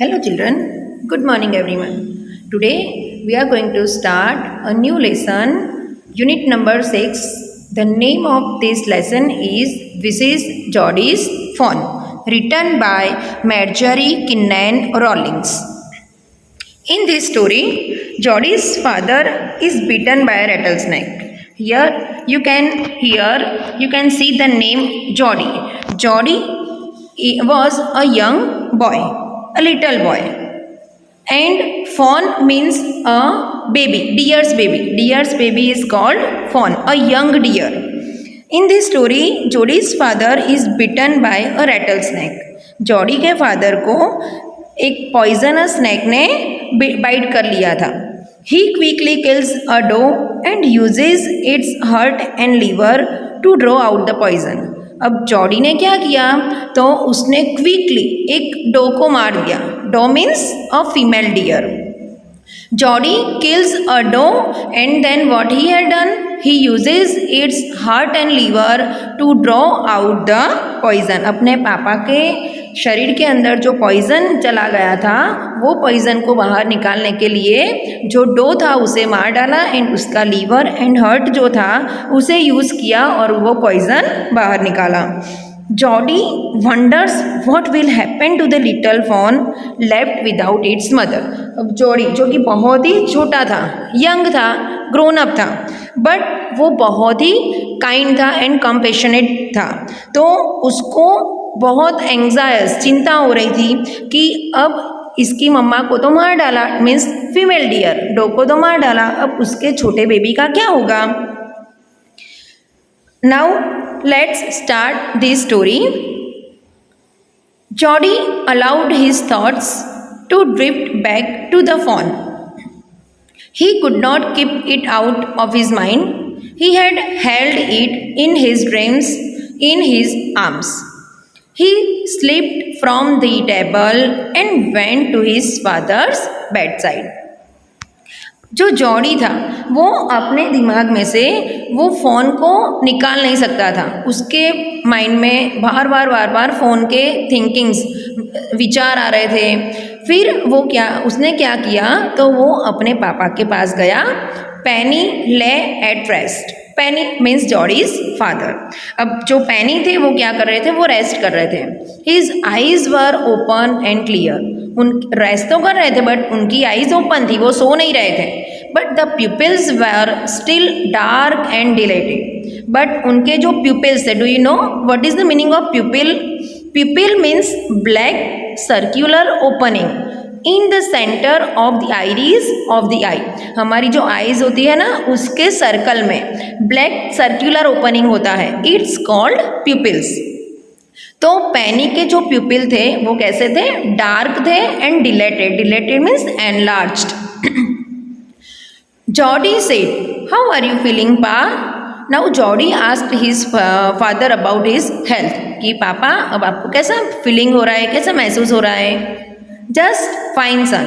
Hello children, good morning everyone. Today we are going to start a new lesson, unit number 6. The name of this lesson is This is Geordie's Fawn, written by Marjorie Kinnan Rawlings. In this story, Geordie's father is bitten by a rattlesnake. Here you can see the name Geordie. Geordie was a young boy, a little boy. And fawn means a baby, deer's baby. Deer's baby is called fawn, a young deer. In this story, Geordie's father is bitten by a rattlesnake. Jody के father को एक poisonous snake ने bite कर लिया था. He quickly kills a doe and uses its heart and liver to draw out the poison. अब Jody ने क्या किया, तो उसने क्विकली एक डो को मार दिया. Doe means a female deer. Geordie kills a doe and then what he had done? He uses its heart and liver to draw out the poison. अपने पापा के शरीर के अंदर जो पॉइजन चला गया था, वो पॉइजन को बाहर निकालने के लिए जो डो था उसे मार डाला एंड उसका लीवर एंड हार्ट जो था उसे यूज़ किया और वो पॉइजन बाहर निकाला. Geordie wonders what will happen to the little fawn left without its mother. अब जॉडी जो कि बहुत ही छोटा था, यंग था, ग्रोन अप था, बट वो बहुत ही काइंड था एंड कंपैशनेट था. तो उसको बहुत एंग्जायस चिंता हो रही थी कि अब इसकी मम्मा को तो मार डाला, मीन्स फीमेल डियर डो को तो मार डाला, अब उसके छोटे बेबी का क्या होगा. Now let's start this story. Geordie allowed his thoughts to drift back to the fawn. He could not keep it out of his mind. He had held it in his dreams in his arms. He slipped from the table and went to his father's bedside. जो Jordi था वो अपने दिमाग में से वो phone को निकाल नहीं सकता था. उसके माइंड में बार बार फ़ोन के थिंकिंग्स विचार आ रहे थे. फिर उसने क्या किया, तो वो अपने पापा के पास गया. पेनी ले at rest. Penney means Jodie's father. अब जो पेनी थे वो क्या कर रहे थे, वो रेस्ट कर रहे थे. His eyes were open and clear. उन रेस्ट तो कर रहे थे बट उनकी आईज ओपन थी, वो सो नहीं रहे थे. But the pupils were still dark and dilated. But उनके जो प्यूपिल्स थे, do you know what is the meaning of pupil? Pupil means black circular opening in the centre of the iris of the eye. हमारी जो eyes होती है ना, उसके circle में ब्लैक सर्क्यूलर ओपनिंग होता है. It's called pupils. तो पेनी के जो प्यूपिल थे वो कैसे थे, डार्क थे and deleted. Deleted means enlarged. Geordie said, "How are you feeling, Pa?" Now Geordie asked his father about his health. कि पापा अब आपको कैसा फीलिंग हो रहा है, कैसा महसूस हो रहा है. Just fine, son.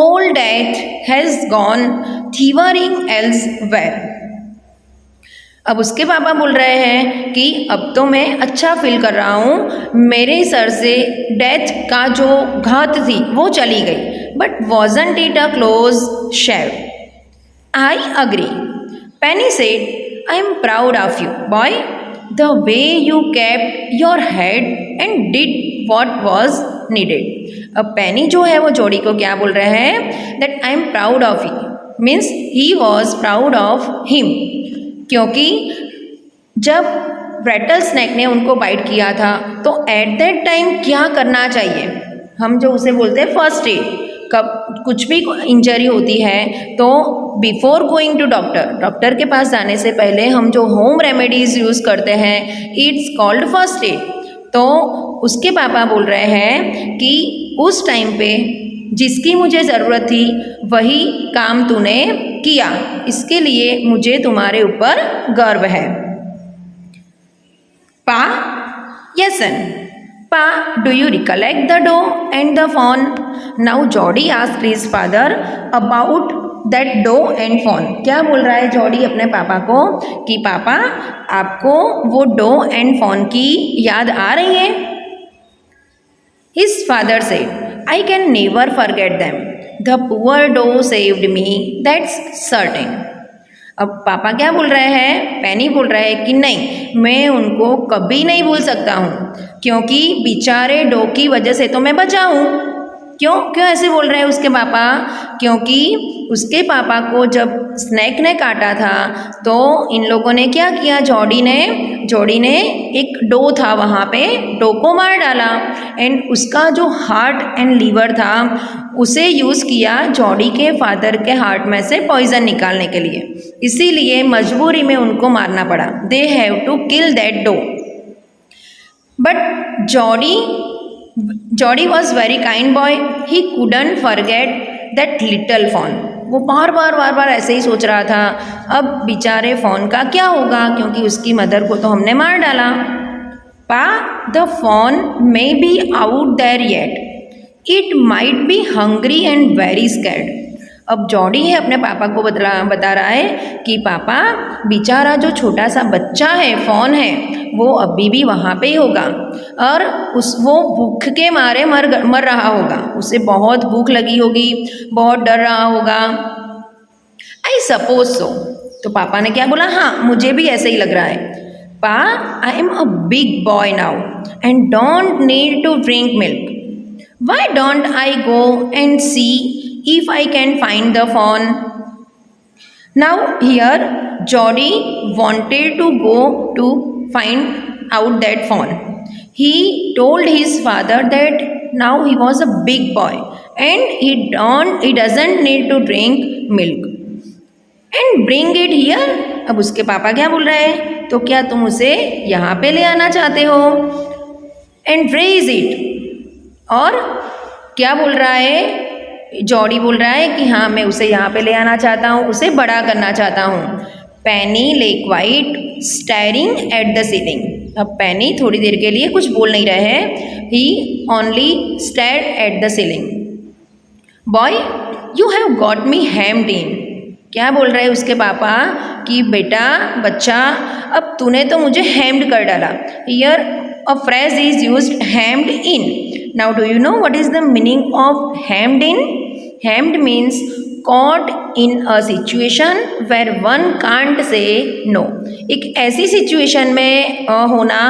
All death has gone thieverying elsewhere. अब उसके पापा बोल रहे हैं कि अब तो मैं अच्छा फील कर रहा हूँ, मेरे सर से डेथ का जो घात थी वो चली गई. But wasn't it a close shave? I agree. Penny said, I am proud of you, boy. The way you kept your head and did what was needed. अब पेनी जो है वो जॉडी को क्या बोल रहे हैं, that I am proud of you. Means he was proud of him. क्योंकि जब रेटल स्नैक ने उनको बाइट किया था तो एट दैट टाइम क्या करना चाहिए, हम जो उसे बोलते हैं फर्स्ट एड. कब कुछ भी इंजरी होती है तो बिफोर गोइंग टू डॉक्टर के पास जाने से पहले हम जो होम रेमेडीज़ यूज़ करते हैं, इट्स कॉल्ड फर्स्ट एड. तो उसके पापा बोल रहे हैं कि उस टाइम पे जिसकी मुझे ज़रूरत थी वही काम तूने किया, इसके लिए मुझे तुम्हारे ऊपर गर्व है. Pa, yes son. Pa, do you recollect the doe and the fawn? Now Geordie asked his father about that doe and fawn. क्या बोल रहा है जॉडी अपने पापा को कि पापा आपको वो डो एंड फॉन की याद आ रही है. His father said, I can never forget them. The poor doe saved me, that's certain. अब पापा क्या बोल रहे हैं, पैनी बोल रहा है कि नहीं, मैं उनको कभी नहीं भूल सकता हूँ, क्योंकि बेचारे डो की वजह से तो मैं बचा हूँ। क्यों क्यों ऐसे बोल रहे हैं उसके पापा? क्योंकि उसके पापा को जब स्नेक ने काटा था तो इन लोगों ने क्या किया, जॉडी ने एक डो था वहाँ पे, डो को मार डाला एंड उसका जो हार्ट एंड लीवर था उसे यूज़ किया जॉडी के फादर के हार्ट में से पॉइजन निकालने के लिए, इसीलिए मजबूरी में उनको मारना पड़ा। They have to kill that doe. But Jody was very kind boy, he couldn't forget that little fawn। वो बार बार ऐसे ही सोच रहा था, अब बेचारे फॉन का क्या होगा, क्योंकि उसकी मदर को तो हमने मार डाला। Pa, the fawn may be out there yet, it might be hungry and very scared. अब जॉडी है अपने पापा को बता रहा है कि पापा, बेचारा जो छोटा सा बच्चा है, फॉन है, वो अभी भी वहाँ पे ही होगा और वो भूख के मारे मर रहा होगा, उसे बहुत भूख लगी होगी, बहुत डर रहा होगा। I suppose so. तो पापा ने क्या बोला, हाँ मुझे भी ऐसे ही लग रहा है। Pa, I am a big boy now and don't need to drink milk, why don't I go and see if I can find the fawn? Now here Jody wanted to go to find out that fawn. He told his father that now he was a big boy and he doesn't need to drink milk and bring it here. अब उसके पापा क्या बोल रहे हैं, तो क्या तुम उसे यहाँ पे ले आना चाहते हो and raise it? और क्या बोल रहा है, जॉडी बोल रहा है कि हाँ मैं उसे यहाँ पे ले आना चाहता हूँ, उसे बड़ा करना चाहता हूँ। पैनी ले quite staring at the ceiling. अब पैनी थोड़ी देर के लिए कुछ बोल नहीं रहे हैं, he only stared at the ceiling. Boy, you have got me hemmed in. क्या बोल रहे हैं उसके पापा कि बेटा, बच्चा, अब तूने तो मुझे हेम्ड कर डाला। Here a phrase is used, hemmed in. Now do you know what is the meaning of hemmed in? Hemmed means caught in a situation where one can't say no। एक ऐसी सिचुएशन में होना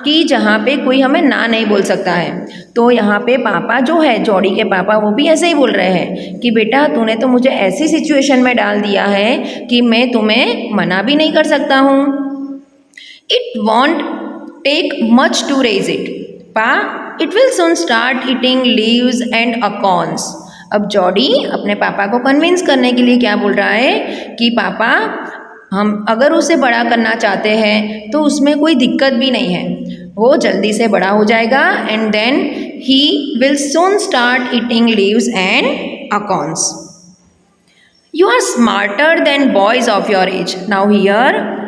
कि जहाँ पे कोई हमें ना नहीं बोल सकता है। तो यहाँ पे पापा जो है, जॉडी के पापा, वो भी ऐसे ही बोल रहे हैं कि बेटा तूने तो मुझे ऐसी सिचुएशन में डाल दिया है कि मैं तुम्हें मना भी नहीं कर सकता हूँ। It won't take much to raise it। पा, it will soon start eating leaves and acorns। अब जॉडी अपने पापा को कन्विंस करने के लिए क्या बोल रहा है कि पापा, हम अगर उसे बड़ा करना चाहते हैं तो उसमें कोई दिक्कत भी नहीं है, वो जल्दी से बड़ा हो जाएगा and then he will soon start eating leaves and acorns। You are smarter than boys of your age। Now here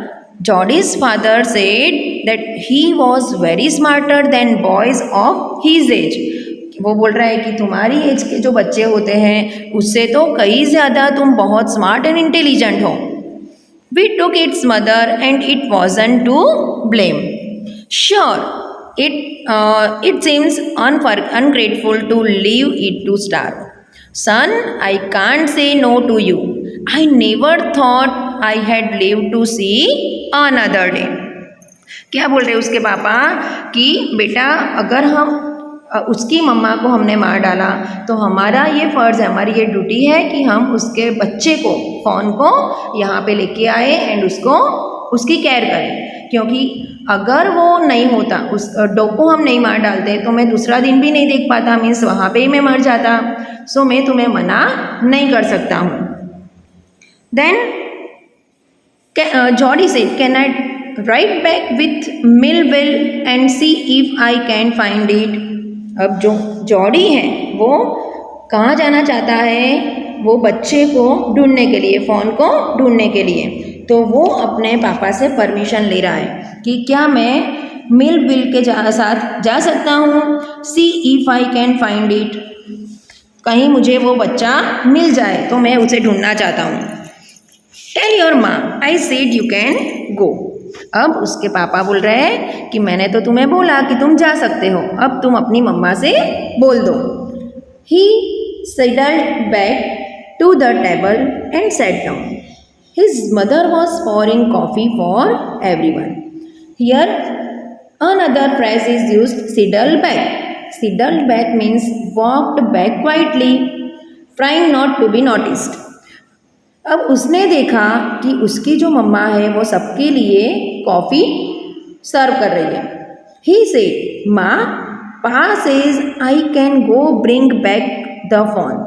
Jody's father said that he was very smarter than boys of his age। वो बोल रहा है कि तुम्हारी as के जो बच्चे होते हैं उससे तो कई ज़्यादा तुम बहुत स्मार्ट एंड इंटेलिजेंट हो। We took its mother and it wasn't to blame। Sure, it seems ungrateful to leave it to starve। Son, I can't say no to you। I never thought I had lived to see another day। क्या बोल रहे उसके पापा कि बेटा, अगर हम उसकी मम्मा को हमने मार डाला तो हमारा ये फ़र्ज़ है, हमारी ये ड्यूटी है कि हम उसके बच्चे को, फॉन को यहाँ पे लेके आए एंड उसकी केयर करें, क्योंकि अगर वो नहीं होता, उस डॉग को हम नहीं मार डालते तो मैं दूसरा दिन भी नहीं देख पाता, मीन्स वहाँ पे ही मैं मर जाता। सो मैं तुम्हें मना नहीं कर सकता हूँ। देन जॉडी से, can I right back with Millville and see if I can find it. अब जो जॉडी है वो कहाँ जाना चाहता है, वो बच्चे को ढूंढने के लिए, फ़ोन को ढूंढने के लिए। तो वो अपने पापा से परमिशन ले रहा है कि क्या मैं मिलविल के साथ जा सकता हूँ, see if I can find it, कहीं मुझे वो बच्चा मिल जाए तो मैं उसे ढूंढना चाहता हूँ। टेल योर माँ I said you can go. अब उसके पापा बोल रहे हैं कि मैंने तो तुम्हें बोला कि तुम जा सकते हो, अब तुम अपनी मम्मा से बोल दो। He sidled back to the table and sat down. His mother was pouring coffee for everyone. Here, another phrase is used, sidled back. Sidled back means walked back quietly, trying not to be noticed. अब उसने देखा कि उसकी जो मम्मा है वो सबके लिए कॉफ़ी सर्व कर रही है. ही से माँ, Pa says I can go bring back the phone.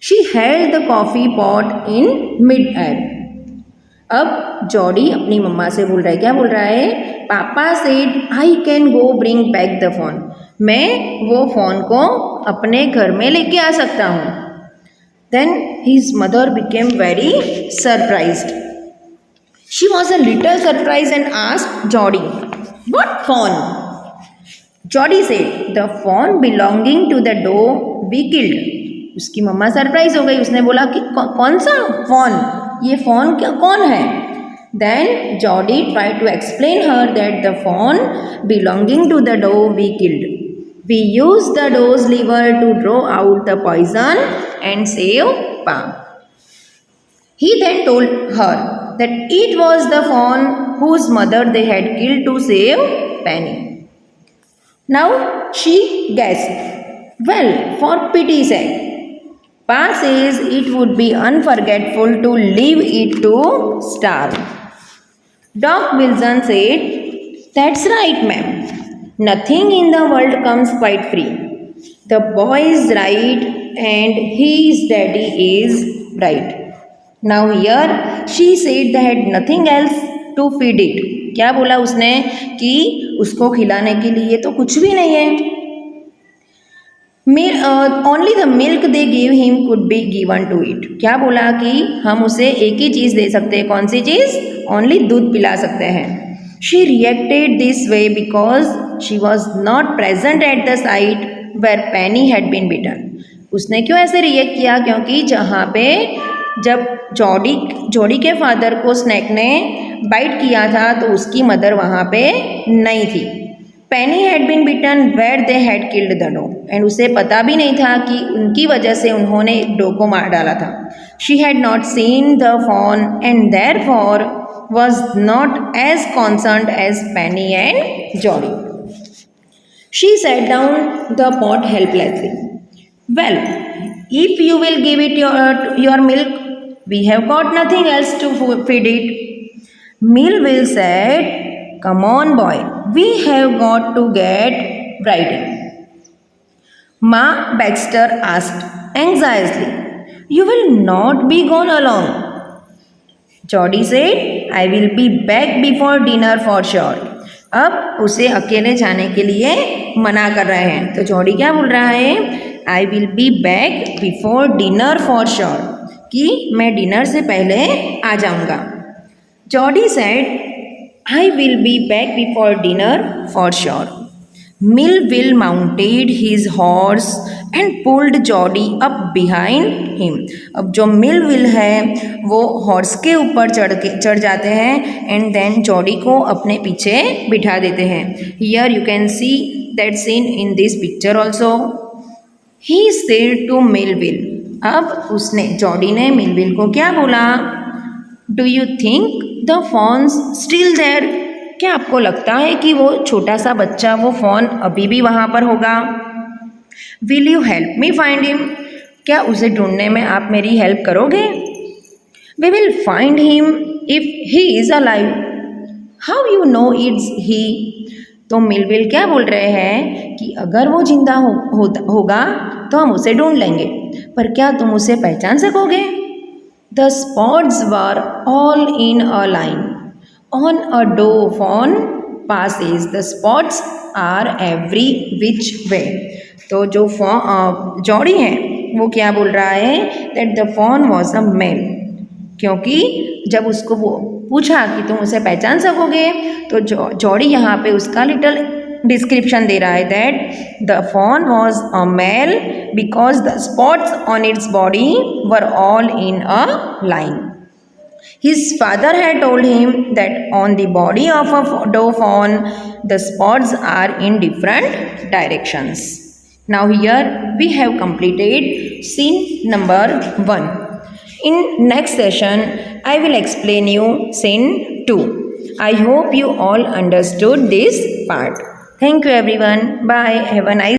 She held the coffee pot in mid-air. अब जॉडी अपनी मम्मा से बोल रहा है, क्या बोल रहा है? पापा said I can go bring back the phone. मैं वो फ़ोन को अपने घर में लेके आ सकता हूँ. Then his mother became very surprised. She was a little surprised and asked Jody, "What phone?" Jody said, "The phone belonging to the dog we killed." उसकी मम्मा सरप्राइज हो गई. उसने बोला कि कौन सा फ़ोन, ये फ़ोन कौन है? Then Jody tried to explain her that the phone belonging to the dog we killed. We used the dog's liver to draw out the poison and save Pa. He then told her that it was the fawn whose mother they had killed to save Penny. Now she gasped, "Well, for pity's sake." Pa says it would be unforgetful to leave it to starve. Doc Wilson said, "That's right, ma'am. Nothing in the world comes quite free. The boy is right and his daddy is right." Now here she said they had nothing else to feed it. क्या बोला उसने कि उसको खिलाने के लिए तो कुछ भी नहीं है. Only the milk they gave him could be given to it. क्या बोला कि हम उसे एक ही चीज़ दे सकते हैं. कौन सी चीज़? ओनली दूध पिला सकते हैं. She reacted this way because she was not present at the site where Penny had been bitten. उसने क्यों ऐसे रिएक्ट किया? क्योंकि जहाँ पे जब जॉडी के फादर को स्नैक ने बाइट किया था तो उसकी मदर वहाँ पे नहीं थी. Penny had been bitten where they had killed the dog. And उसे पता भी नहीं था कि उनकी वजह से उन्होंने एक डॉग को मार डाला था. She had not seen the fawn and therefore was not as concerned as Penny and Jolly. She set down the pot helplessly. "Well, if you will give it your milk, we have got nothing else to feed it." Millville said, "Come on, boy, we have got to get writing." Ma Baxter asked anxiously, "You will not be gone along?" Jody said, "I will be back before dinner for sure." अब उसे अकेले जाने के लिए मना कर रहे हैं. तो जॉडी क्या बोल रहा है? "I will be back before dinner for sure." कि मैं डिनर से पहले आ जाऊंगा. Jordi said, "I will be back before dinner for sure." Millville mounted his horse and pulled Jody up behind him. अब जो मिलविल है वो हॉर्स के ऊपर चढ़ जाते हैं एंड देन जॉडी को अपने पीछे बिठा देते हैं. Here you can see that scene in this picture also. He said to Millwheel. अब उसने जॉडी ने मिलविल को क्या बोला? "Do you think the fawn's still there?" क्या आपको लगता है कि वो छोटा सा बच्चा, वो फ़ोन अभी भी वहाँ पर होगा? "Will you help me find him?" क्या उसे ढूंढने में आप मेरी हेल्प करोगे? "We will find him if he is alive." "How you know it's he?" तो मिलविल क्या बोल रहे हैं कि अगर वो जिंदा होगा तो हम उसे ढूंढ लेंगे, पर क्या तुम उसे पहचान सकोगे? "The spots were all in a line on a doe fawn passes. The spots are every which way." तो जो जॉडी है वो क्या बोल रहा है? that the fawn was a male. क्योंकि जब उसको वो पूछा कि तुम उसे पहचान सकोगे तो जॉडी यहाँ पे उसका लिटिल डिस्क्रिप्शन दे रहा है that the fawn was a male because the spots on its body were all in a line. His father had told him that on the body of a doe fawn, the spots are in different directions. Now here we have completed scene number 1. In next session, I will explain you scene 2. I hope you all understood this part. Thank you everyone. Bye. Have a nice